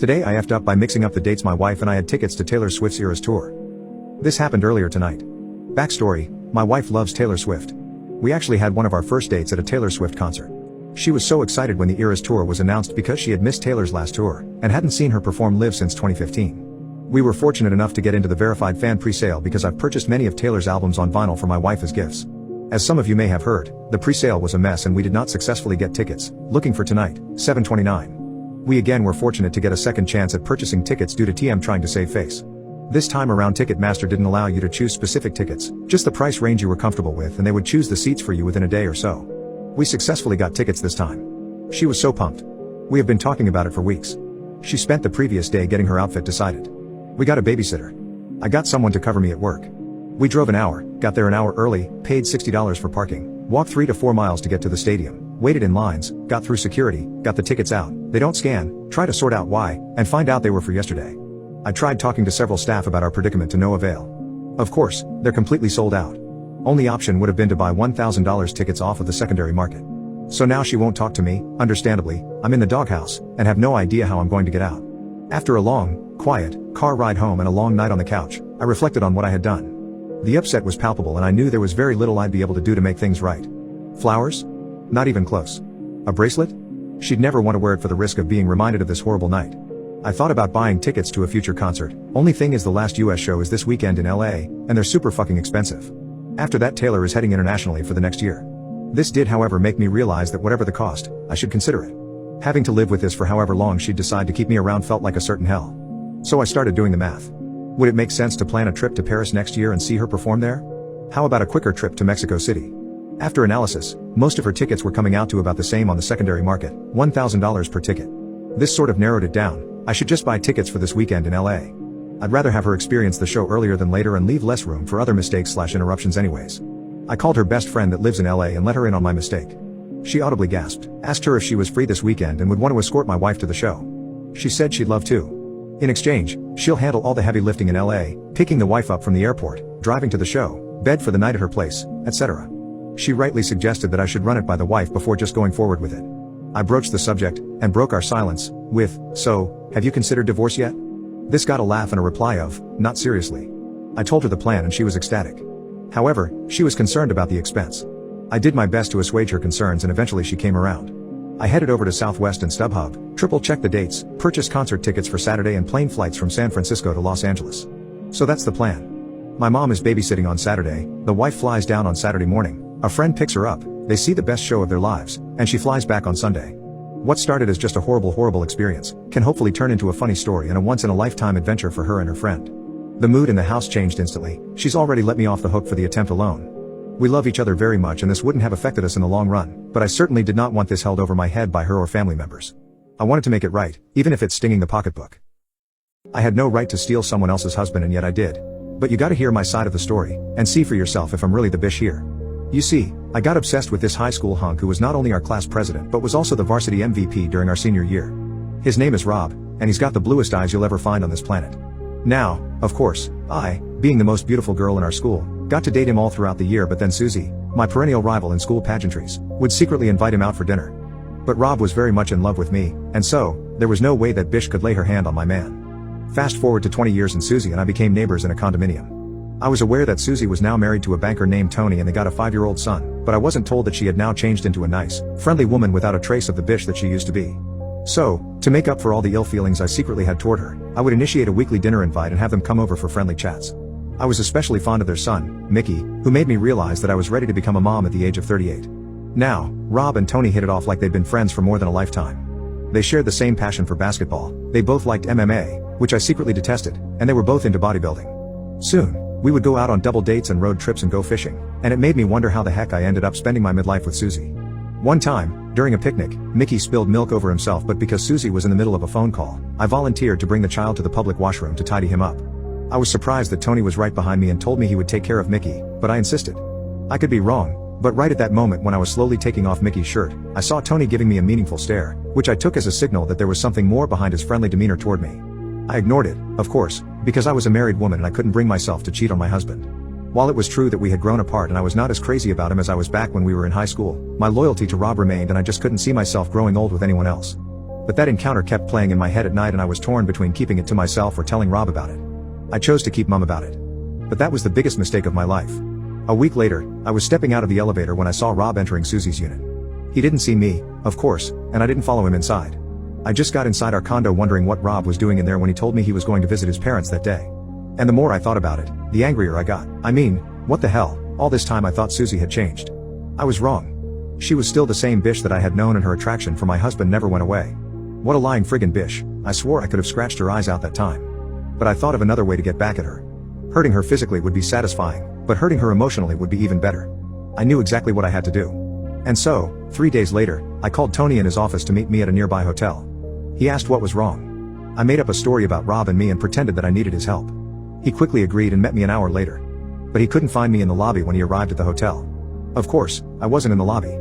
Today I effed up by mixing up the dates. My wife and I had tickets to Taylor Swift's Eras Tour. This happened earlier tonight. Backstory, my wife loves Taylor Swift. We actually had one of our first dates at a Taylor Swift concert. She was so excited when the Eras Tour was announced because she had missed Taylor's last tour, and hadn't seen her perform live since 2015. We were fortunate enough to get into the verified fan pre-sale because I've purchased many of Taylor's albums on vinyl for my wife as gifts. As some of you may have heard, the pre-sale was a mess and we did not successfully get tickets, looking for tonight, 7/29. We again were fortunate to get a second chance at purchasing tickets due to TM trying to save face. This time around Ticketmaster didn't allow you to choose specific tickets, just the price range you were comfortable with, and they would choose the seats for you within a day or so. We successfully got tickets this time. She was so pumped. We have been talking about it for weeks. She spent the previous day getting her outfit decided. We got a babysitter. I got someone to cover me at work. We drove an hour, got there an hour early, paid $60 for parking, walked 3 to 4 miles to get to the stadium, waited in lines, got through security, got the tickets out. They don't scan, try to sort out why, and find out they were for yesterday. I tried talking to several staff about our predicament to no avail. Of course, they're completely sold out. Only option would have been to buy $1,000 tickets off of the secondary market. So now she won't talk to me, understandably. I'm in the doghouse, and have no idea how I'm going to get out. After a long, quiet, car ride home and a long night on the couch, I reflected on what I had done. The upset was palpable and I knew there was very little I'd be able to do to make things right. Flowers? Not even close. A bracelet? She'd never want to wear it for the risk of being reminded of this horrible night. I thought about buying tickets to a future concert. Only thing is the last US show is this weekend in LA, and they're super fucking expensive. After that Taylor is heading internationally for the next year. This did however make me realize that whatever the cost, I should consider it. Having to live with this for however long she'd decide to keep me around felt like a certain hell. So I started doing the math. Would it make sense to plan a trip to Paris next year and see her perform there? How about a quicker trip to Mexico City? After analysis, most of her tickets were coming out to about the same on the secondary market, $1,000 per ticket. This sort of narrowed it down. I should just buy tickets for this weekend in LA. I'd rather have her experience the show earlier than later and leave less room for other mistakes/interruptions anyways. I called her best friend that lives in LA and let her in on my mistake. She audibly gasped, asked her if she was free this weekend and would want to escort my wife to the show. She said she'd love to. In exchange, she'll handle all the heavy lifting in LA, picking the wife up from the airport, driving to the show, bed for the night at her place, etc. She rightly suggested that I should run it by the wife before just going forward with it. I broached the subject, and broke our silence, with, "So, have you considered divorce yet?" This got a laugh and a reply of, "Not seriously." I told her the plan and she was ecstatic. However, she was concerned about the expense. I did my best to assuage her concerns and eventually she came around. I headed over to Southwest and StubHub, triple-checked the dates, purchased concert tickets for Saturday and plane flights from San Francisco to Los Angeles. So that's the plan. My mom is babysitting on Saturday, the wife flies down on Saturday morning, a friend picks her up, they see the best show of their lives, and she flies back on Sunday. What started as just a horrible experience, can hopefully turn into a funny story and a once-in-a-lifetime adventure for her and her friend. The mood in the house changed instantly. She's already let me off the hook for the attempt alone. We love each other very much and this wouldn't have affected us in the long run, but I certainly did not want this held over my head by her or family members. I wanted to make it right, even if it's stinging the pocketbook. I had no right to steal someone else's husband and yet I did. But you gotta hear my side of the story, and see for yourself if I'm really the bish here. You see, I got obsessed with this high school hunk who was not only our class president but was also the varsity MVP during our senior year. His name is Rob, and he's got the bluest eyes you'll ever find on this planet. Now, of course, I, being the most beautiful girl in our school, got to date him all throughout the year, but then Susie, my perennial rival in school pageantries, would secretly invite him out for dinner. But Rob was very much in love with me, and so, there was no way that bish could lay her hand on my man. Fast forward to 20 years and Susie and I became neighbors in a condominium. I was aware that Susie was now married to a banker named Tony and they got a 5-year-old son, but I wasn't told that she had now changed into a nice, friendly woman without a trace of the bish that she used to be. So, to make up for all the ill feelings I secretly had toward her, I would initiate a weekly dinner invite and have them come over for friendly chats. I was especially fond of their son, Mickey, who made me realize that I was ready to become a mom at the age of 38. Now, Rob and Tony hit it off like they'd been friends for more than a lifetime. They shared the same passion for basketball, they both liked MMA, which I secretly detested, and they were both into bodybuilding. Soon, we would go out on double dates and road trips and go fishing, and it made me wonder how the heck I ended up spending my midlife with Susie. One time, during a picnic, Mickey spilled milk over himself, but because Susie was in the middle of a phone call, I volunteered to bring the child to the public washroom to tidy him up. I was surprised that Tony was right behind me and told me he would take care of Mickey, but I insisted. I could be wrong, but right at that moment when I was slowly taking off Mickey's shirt, I saw Tony giving me a meaningful stare, which I took as a signal that there was something more behind his friendly demeanor toward me. I ignored it, of course, because I was a married woman and I couldn't bring myself to cheat on my husband. While it was true that we had grown apart and I was not as crazy about him as I was back when we were in high school, my loyalty to Rob remained and I just couldn't see myself growing old with anyone else. But that encounter kept playing in my head at night and I was torn between keeping it to myself or telling Rob about it. I chose to keep mum about it. But that was the biggest mistake of my life. A week later, I was stepping out of the elevator when I saw Rob entering Susie's unit. He didn't see me, of course, and I didn't follow him inside. I just got inside our condo wondering what Rob was doing in there when he told me he was going to visit his parents that day. And the more I thought about it, the angrier I got. I mean, what the hell, all this time I thought Susie had changed. I was wrong. She was still the same bitch that I had known and her attraction for my husband never went away. What a lying friggin' bitch, I swore I could have scratched her eyes out that time. But I thought of another way to get back at her. Hurting her physically would be satisfying, but hurting her emotionally would be even better. I knew exactly what I had to do. And so, 3 days later, I called Tony in his office to meet me at a nearby hotel. He asked what was wrong. I made up a story about Rob and me and pretended that I needed his help. He quickly agreed and met me an hour later. But he couldn't find me in the lobby when he arrived at the hotel. Of course, I wasn't in the lobby.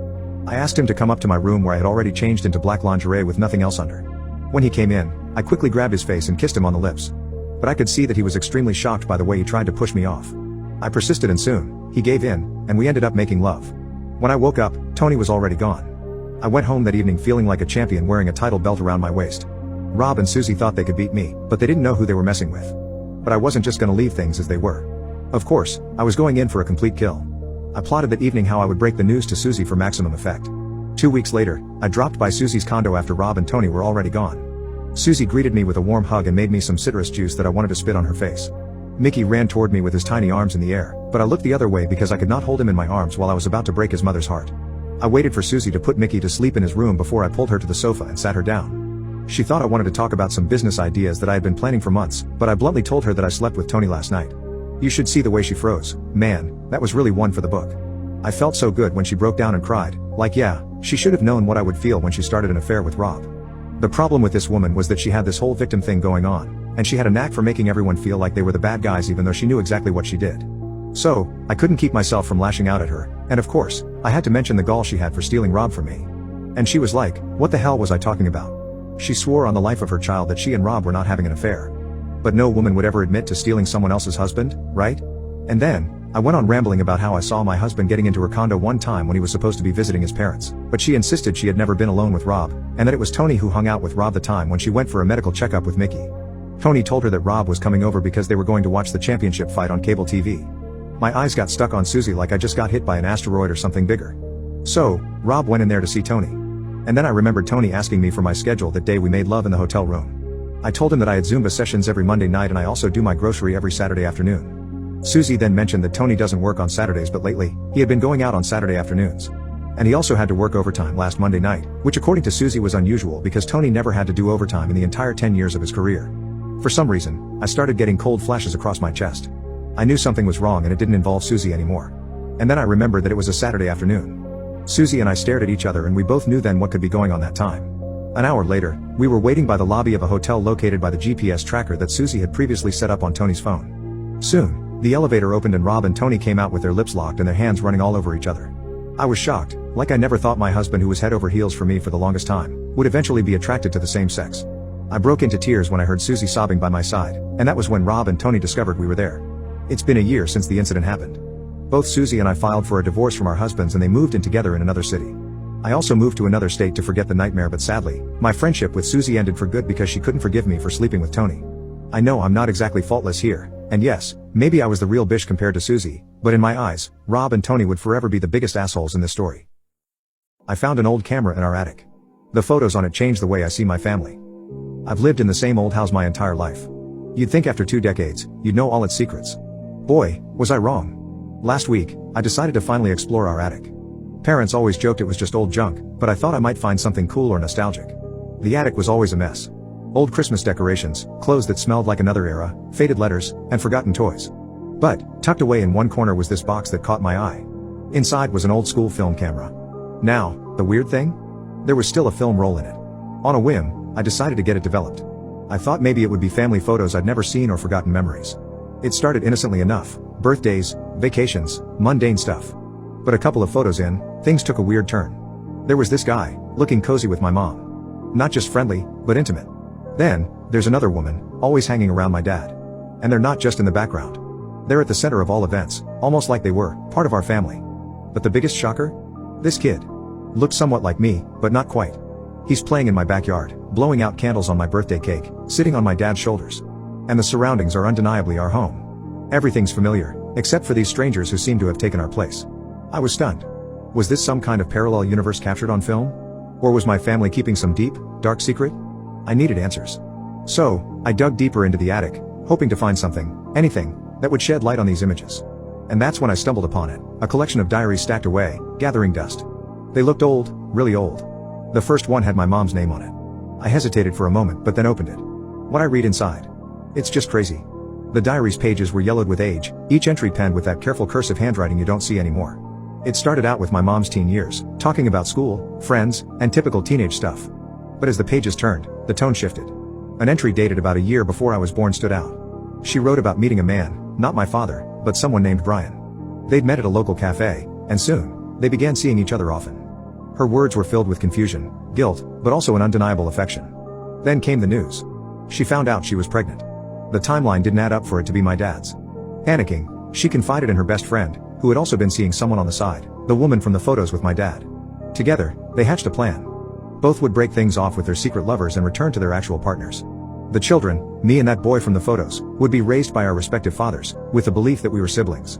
I asked him to come up to my room where I had already changed into black lingerie with nothing else under. When he came in, I quickly grabbed his face and kissed him on the lips. But I could see that he was extremely shocked by the way he tried to push me off. I persisted and soon, he gave in, and we ended up making love. When I woke up, Tony was already gone. I went home that evening feeling like a champion wearing a title belt around my waist. Rob and Susie thought they could beat me, but they didn't know who they were messing with. But I wasn't just gonna leave things as they were. Of course, I was going in for a complete kill. I plotted that evening how I would break the news to Susie for maximum effect. 2 weeks later, I dropped by Susie's condo after Rob and Tony were already gone. Susie greeted me with a warm hug and made me some citrus juice that I wanted to spit on her face. Mickey ran toward me with his tiny arms in the air, but I looked the other way because I could not hold him in my arms while I was about to break his mother's heart. I waited for Susie to put Mickey to sleep in his room before I pulled her to the sofa and sat her down. She thought I wanted to talk about some business ideas that I had been planning for months, but I bluntly told her that I slept with Tony last night. You should see the way she froze. Man, that was really one for the book. I felt so good when she broke down and cried, like yeah, she should have known what I would feel when she started an affair with Rob. The problem with this woman was that she had this whole victim thing going on, and she had a knack for making everyone feel like they were the bad guys even though she knew exactly what she did. So, I couldn't keep myself from lashing out at her, and of course, I had to mention the gall she had for stealing Rob from me. And she was like, what the hell was I talking about? She swore on the life of her child that she and Rob were not having an affair. But no woman would ever admit to stealing someone else's husband, right? And then, I went on rambling about how I saw my husband getting into her condo one time when he was supposed to be visiting his parents, but she insisted she had never been alone with Rob, and that it was Tony who hung out with Rob the time when she went for a medical checkup with Mickey. Tony told her that Rob was coming over because they were going to watch the championship fight on cable TV. My eyes got stuck on Susie like I just got hit by an asteroid or something bigger. So, Rob went in there to see Tony. And then I remembered Tony asking me for my schedule that day we made love in the hotel room. I told him that I had Zumba sessions every Monday night and I also do my grocery every Saturday afternoon. Susie then mentioned that Tony doesn't work on Saturdays but lately, he had been going out on Saturday afternoons. And he also had to work overtime last Monday night, which according to Susie was unusual because Tony never had to do overtime in the entire 10 years of his career. For some reason, I started getting cold flashes across my chest. I knew something was wrong and it didn't involve Susie anymore. And then I remembered that it was a Saturday afternoon. Susie and I stared at each other and we both knew then what could be going on that time. An hour later, we were waiting by the lobby of a hotel located by the GPS tracker that Susie had previously set up on Tony's phone. Soon, the elevator opened and Rob and Tony came out with their lips locked and their hands running all over each other. I was shocked, like I never thought my husband who was head over heels for me for the longest time, would eventually be attracted to the same sex. I broke into tears when I heard Susie sobbing by my side, and that was when Rob and Tony discovered we were there. It's been a year since the incident happened. Both Susie and I filed for a divorce from our husbands and they moved in together in another city. I also moved to another state to forget the nightmare, but sadly, my friendship with Susie ended for good because she couldn't forgive me for sleeping with Tony. I know I'm not exactly faultless here, and yes, maybe I was the real bitch compared to Susie, but in my eyes, Rob and Tony would forever be the biggest assholes in this story. I found an old camera in our attic. The photos on it changed the way I see my family. I've lived in the same old house my entire life. You'd think after 2 decades, you'd know all its secrets. Boy, was I wrong. Last week, I decided to finally explore our attic. Parents always joked it was just old junk, but I thought I might find something cool or nostalgic. The attic was always a mess. Old Christmas decorations, clothes that smelled like another era, faded letters, and forgotten toys. But, tucked away in one corner was this box that caught my eye. Inside was an old school film camera. Now, the weird thing? There was still a film roll in it. On a whim, I decided to get it developed. I thought maybe it would be family photos I'd never seen or forgotten memories. It started innocently enough, birthdays, vacations, mundane stuff. But a couple of photos in, things took a weird turn. There was this guy, looking cozy with my mom. Not just friendly, but intimate. Then, there's another woman, always hanging around my dad. And they're not just in the background. They're at the center of all events, almost like they were part of our family. But the biggest shocker? This kid. Looked somewhat like me, but not quite. He's playing in my backyard, blowing out candles on my birthday cake, sitting on my dad's shoulders. And the surroundings are undeniably our home. Everything's familiar, except for these strangers who seem to have taken our place. I was stunned. Was this some kind of parallel universe captured on film? Or was my family keeping some deep, dark secret? I needed answers. So, I dug deeper into the attic, hoping to find something, anything, that would shed light on these images. And that's when I stumbled upon it, a collection of diaries stacked away, gathering dust. They looked old, really old. The first one had my mom's name on it. I hesitated for a moment but then opened it. What I read inside? It's just crazy. The diary's pages were yellowed with age, each entry penned with that careful cursive handwriting you don't see anymore. It started out with my mom's teen years, talking about school, friends, and typical teenage stuff. But as the pages turned, the tone shifted. An entry dated about a year before I was born stood out. She wrote about meeting a man, not my father, but someone named Brian. They'd met at a local cafe, and soon, they began seeing each other often. Her words were filled with confusion, guilt, but also an undeniable affection. Then came the news. She found out she was pregnant. The timeline didn't add up for it to be my dad's. Panicking, she confided in her best friend, who had also been seeing someone on the side, the woman from the photos with my dad. Together, they hatched a plan. Both would break things off with their secret lovers and return to their actual partners. The children, me and that boy from the photos, would be raised by our respective fathers, with the belief that we were siblings.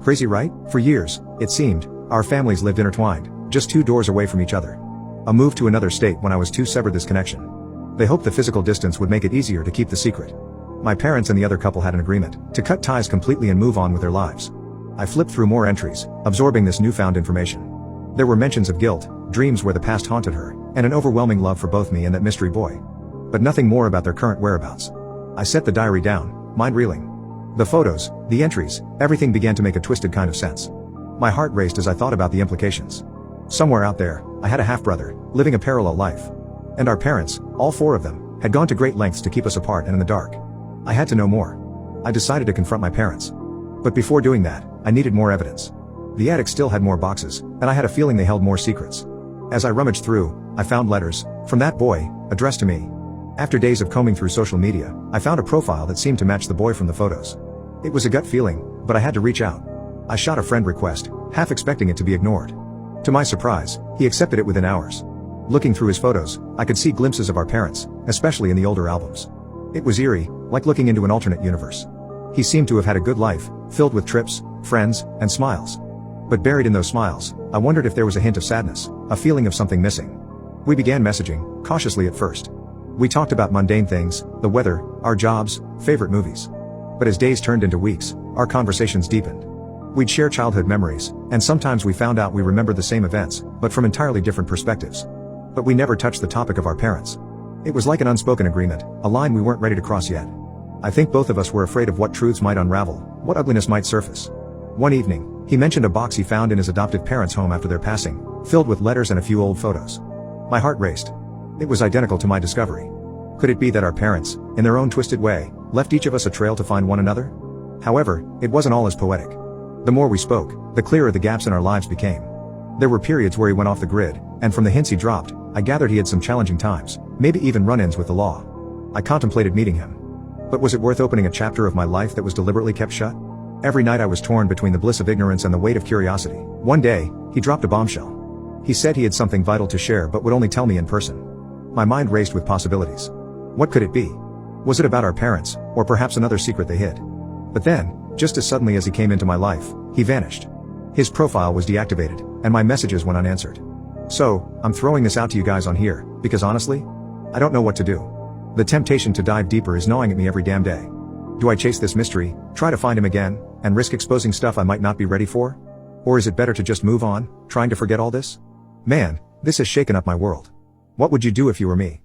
Crazy, right? For years, it seemed, our families lived intertwined, just 2 doors away from each other. A move to another state when I was 2 severed this connection. They hoped the physical distance would make it easier to keep the secret. My parents and the other couple had an agreement to cut ties completely and move on with their lives. I flipped through more entries, absorbing this newfound information. There were mentions of guilt, dreams where the past haunted her, and an overwhelming love for both me and that mystery boy. But nothing more about their current whereabouts. I set the diary down, mind reeling. The photos, the entries, everything began to make a twisted kind of sense. My heart raced as I thought about the implications. Somewhere out there, I had a half-brother, living a parallel life. And our parents, all 4 of them, had gone to great lengths to keep us apart and in the dark. I had to know more. I decided to confront my parents. But before doing that, I needed more evidence. The attic still had more boxes, and I had a feeling they held more secrets. As I rummaged through, I found letters, from that boy, addressed to me. After days of combing through social media, I found a profile that seemed to match the boy from the photos. It was a gut feeling, but I had to reach out. I shot a friend request, half expecting it to be ignored. To my surprise, he accepted it within hours. Looking through his photos, I could see glimpses of our parents, especially in the older albums. It was eerie, like looking into an alternate universe. He seemed to have had a good life, filled with trips, friends, and smiles. But buried in those smiles, I wondered if there was a hint of sadness, a feeling of something missing. We began messaging, cautiously at first. We talked about mundane things, the weather, our jobs, favorite movies. But as days turned into weeks, our conversations deepened. We'd share childhood memories, and sometimes we found out we remembered the same events, but from entirely different perspectives. But we never touched the topic of our parents. It was like an unspoken agreement, a line we weren't ready to cross yet. I think both of us were afraid of what truths might unravel, what ugliness might surface. One evening, he mentioned a box he found in his adoptive parents' home after their passing, filled with letters and a few old photos. My heart raced. It was identical to my discovery. Could it be that our parents, in their own twisted way, left each of us a trail to find one another? However, it wasn't all as poetic. The more we spoke, the clearer the gaps in our lives became. There were periods where he went off the grid, and from the hints he dropped, I gathered he had some challenging times, maybe even run-ins with the law. I contemplated meeting him. But was it worth opening a chapter of my life that was deliberately kept shut? Every night I was torn between the bliss of ignorance and the weight of curiosity. One day, he dropped a bombshell. He said he had something vital to share but would only tell me in person. My mind raced with possibilities. What could it be? Was it about our parents, or perhaps another secret they hid? But then, just as suddenly as he came into my life, he vanished. His profile was deactivated, and my messages went unanswered. So, I'm throwing this out to you guys on here, because honestly, I don't know what to do. The temptation to dive deeper is gnawing at me every damn day. Do I chase this mystery, try to find him again, and risk exposing stuff I might not be ready for? Or is it better to just move on, trying to forget all this? Man, this has shaken up my world. What would you do if you were me?